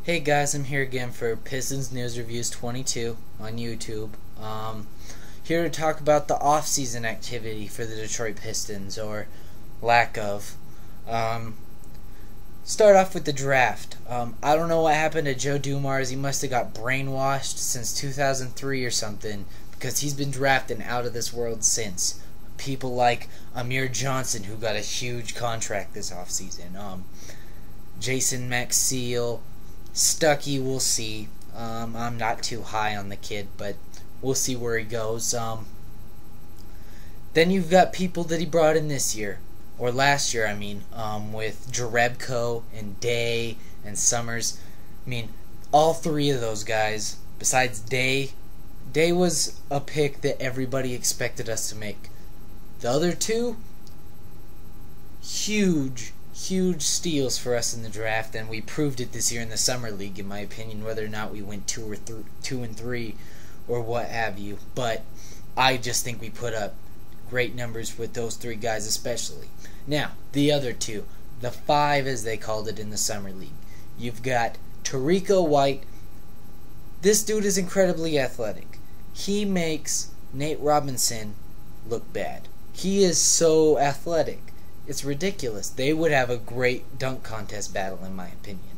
Hey guys, I'm here again for Pistons News Reviews 22 on YouTube. Here to talk about the off-season activity for the Detroit Pistons, or lack of. Start off with the draft. I don't know what happened to Joe Dumars. He must have got brainwashed since 2003 or something, because he's been drafting out of this world since. People like Amir Johnson, who got a huge contract this offseason. Jason Maxiell, Stuckey, we'll see. I'm not too high on the kid, but we'll see where he goes. Then you've got people that he brought in this year, or last year, I mean, with Jerebko and Day and Summers. I mean, all three of those guys, besides Day was a pick that everybody expected us to make. The other two, huge steals for us in the draft, and we proved it this year in the summer league, in my opinion, whether or not we went 2 and 3 or what have you. But I just think we put up great numbers with those three guys especially. Now, the other two, the 5 as they called it in the summer league. You've got Tarico White. This dude is incredibly athletic. He makes Nate Robinson look bad. He is so athletic. It's ridiculous. They would have a great dunk contest battle, in my opinion.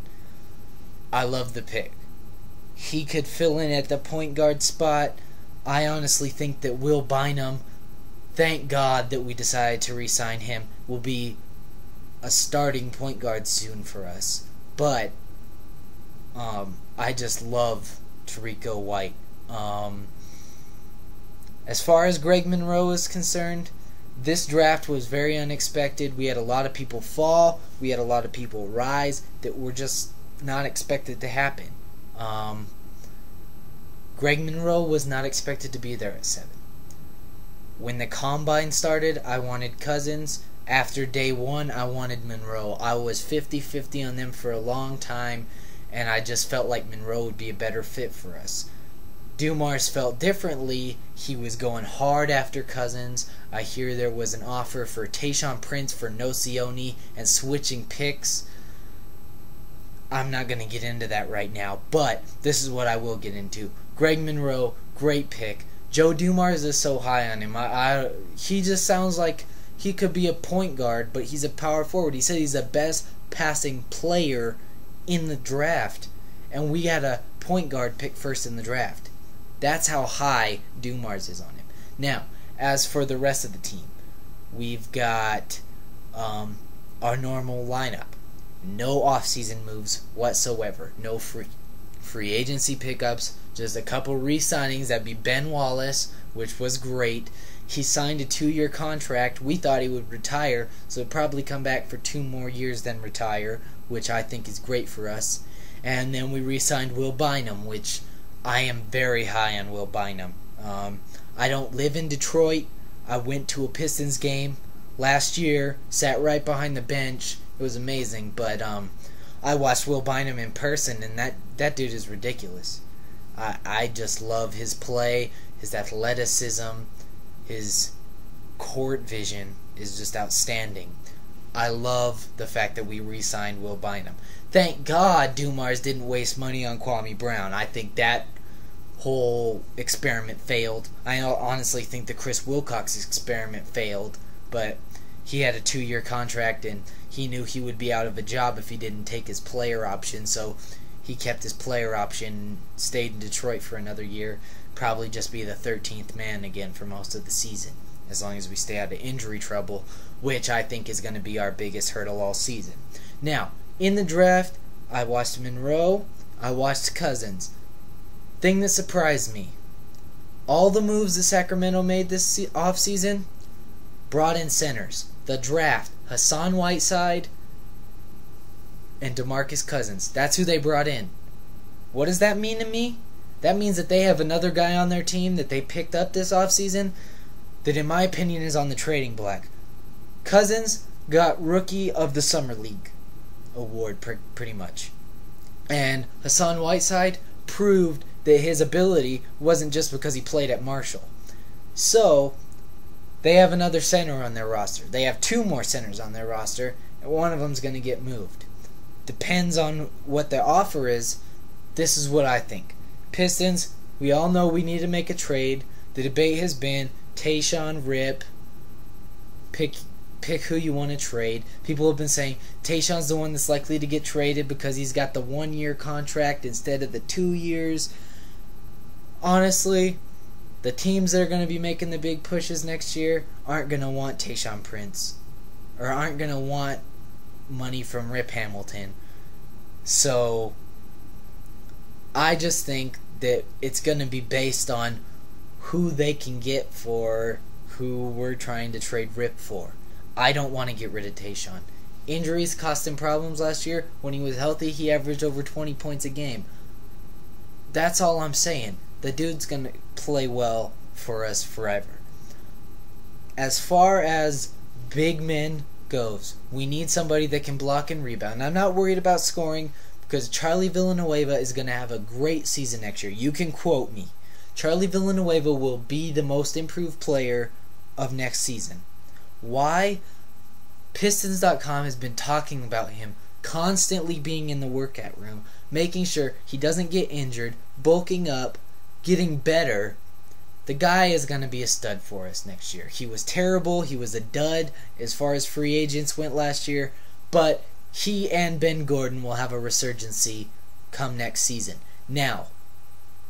I love the pick. He could fill in at the point guard spot. I honestly think that Will Bynum, thank God that we decided to re-sign him, will be a starting point guard soon for us. But I just love Tarico White. As far as Greg Monroe is concerned, this draft was very unexpected. We had a lot of people fall. We had a lot of people rise that were just not expected to happen. Greg Monroe was not expected to be there at 7. When the combine started, I wanted Cousins. After day 1, I wanted Monroe. I was 50-50 on them for a long time, and I just felt like Monroe would be a better fit for us. Dumars felt differently. He was going hard after Cousins. I hear there was an offer for Tayshaun Prince for Nocioni and switching picks. I'm not going to get into that right now, but this is what I will get into. Greg Monroe, great pick. Joe Dumars is so high on him. He just sounds like he could be a point guard, but he's a power forward. He said he's the best passing player in the draft, and we had a point guard pick first in the draft. That's how high Dumars is on him. Now, as for the rest of the team, we've got our normal lineup. No off-season moves whatsoever. No free agency pickups. Just a couple re-signings. That'd be Ben Wallace, which was great. He signed a 2-year contract. We thought he would retire, so he'd probably come back for 2 more years then retire, which I think is great for us. And then we re-signed Will Bynum, which I am very high on Will Bynum. I don't live in Detroit. I went to a Pistons game last year, sat right behind the bench. It was amazing, but I watched Will Bynum in person, and that dude is ridiculous. I just love his play, his athleticism, his court vision is just outstanding. I love the fact that we re-signed Will Bynum. Thank God Dumars didn't waste money on Kwame Brown. I think that whole experiment failed. I honestly think the Chris Wilcox experiment failed, but he had a 2-year contract, and he knew he would be out of a job if he didn't take his player option, so he kept his player option, stayed in Detroit for another year, probably just be the 13th man again for most of the season, as long as we stay out of injury trouble, which I think is going to be our biggest hurdle all season. Now, in the draft, I watched Monroe, I watched Cousins. Thing that surprised me, all the moves that Sacramento made this offseason brought in centers. The draft, Hassan Whiteside and DeMarcus Cousins. That's who they brought in. What does that mean to me? That means that they have another guy on their team that they picked up this offseason that, in my opinion, is on the trading block. Cousins got Rookie of the Summer League award, pretty much. And Hassan Whiteside proved that his ability wasn't just because he played at Marshall. So, they have another center on their roster. They have 2 more centers on their roster, and one of them's going to get moved. depends on what the offer is. This is what I think. Pistons, we all know we need to make a trade. The debate has been Tayshaun, Rip, pick who you want to trade. People have been saying Tayshaun's the one that's likely to get traded because he's got the 1-year contract instead of the 2 years. Honestly, the teams that are going to be making the big pushes next year aren't going to want Tayshaun Prince, or aren't going to want money from Rip Hamilton. So I just think that it's going to be based on who they can get for who we're trying to trade Rip for. I don't want to get rid of Tayshaun. Injuries cost him problems last year. When he was healthy, he averaged over 20 points a game. That's all I'm saying. The dude's going to play well for us forever. As far as big men goes, we need somebody that can block and rebound. I'm not worried about scoring because Charlie Villanueva is going to have a great season next year. You can quote me. Charlie Villanueva will be the most improved player of next season. Why? Pistons.com has been talking about him constantly being in the workout room, making sure he doesn't get injured, bulking up, getting better. The guy is going to be a stud for us next year. He was terrible. He was a dud as far as free agents went last year, but he and Ben Gordon will have a resurgency come next season. Now,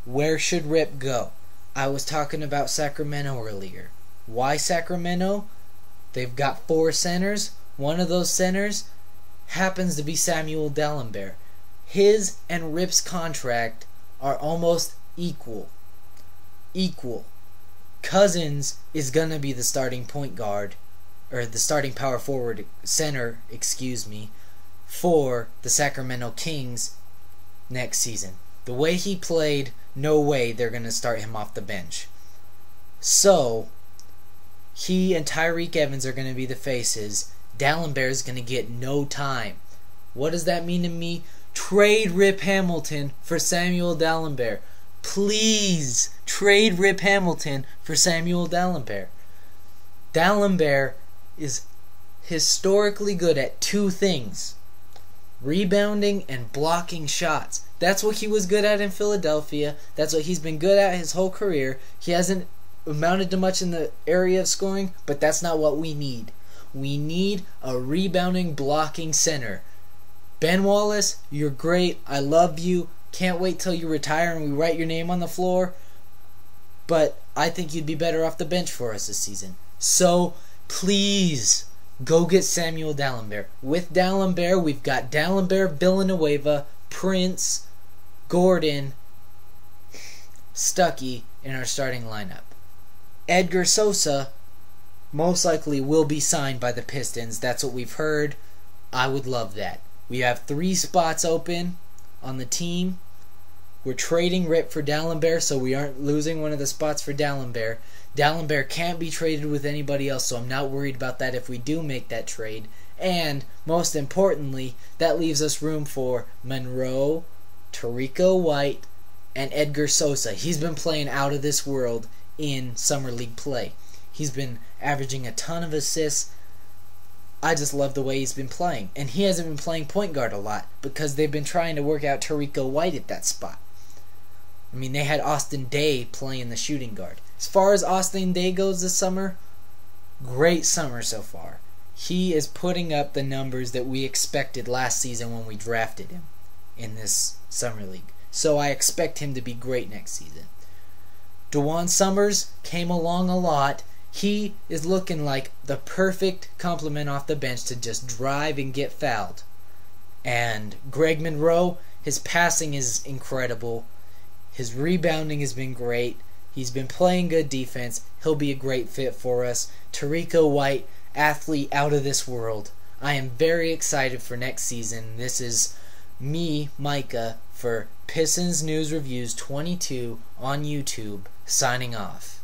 where should Rip go? I was talking about Sacramento earlier. Why Sacramento? They've got 4 centers. One of those centers happens to be Samuel Dalembert. His and Rip's contract are almost equal. Cousins is going to be the starting point guard, or the starting power forward center, for the Sacramento Kings next season. The way he played, no way they're going to start him off the bench. So, he and Tyreke Evans are going to be the faces. Dalembert is going to get no time. What does that mean to me? Trade Rip Hamilton for Samuel Dalembert. Please trade Rip Hamilton for Samuel Dalembert. Dalembert is historically good at 2 things: rebounding and blocking shots. That's what he was good at in Philadelphia. That's what he's been good at his whole career. He hasn't amounted to much in the area of scoring, but that's not what we need. We need a rebounding, blocking center. Ben Wallace, you're great. I love you. Can't wait till you retire and we write your name on the floor. But I think you'd be better off the bench for us this season. So, please, go get Samuel Dalembert. With Dalembert, we've got Dalembert, Villanueva, Prince, Gordon, Stuckey in our starting lineup. Edgar Sosa most likely will be signed by the Pistons. That's what we've heard. I would love that. We have 3 spots open on the team. We're trading Rip for Dalembert, so we aren't losing one of the spots for Dalembert. Dalembert can't be traded with anybody else, so I'm not worried about that if we do make that trade. And, most importantly, that leaves us room for Monroe, Tarico White, and Edgar Sosa. He's been playing out of this world in Summer League play. He's been averaging a ton of assists. I just love the way he's been playing. And he hasn't been playing point guard a lot because they've been trying to work out Tarico White at that spot. I mean, they had Austin Day playing the shooting guard. As far as Austin Day goes this summer, great summer so far. He is putting up the numbers that we expected last season when we drafted him in this Summer League. So I expect him to be great next season. DeJuan Summers came along a lot. He is looking like the perfect complement off the bench to just drive and get fouled. And Greg Monroe, his passing is incredible. His rebounding has been great. He's been playing good defense. He'll be a great fit for us. Tarico White, athlete out of this world. I am very excited for next season. This is me, Micah, for Pistons News Reviews 22 on YouTube, signing off.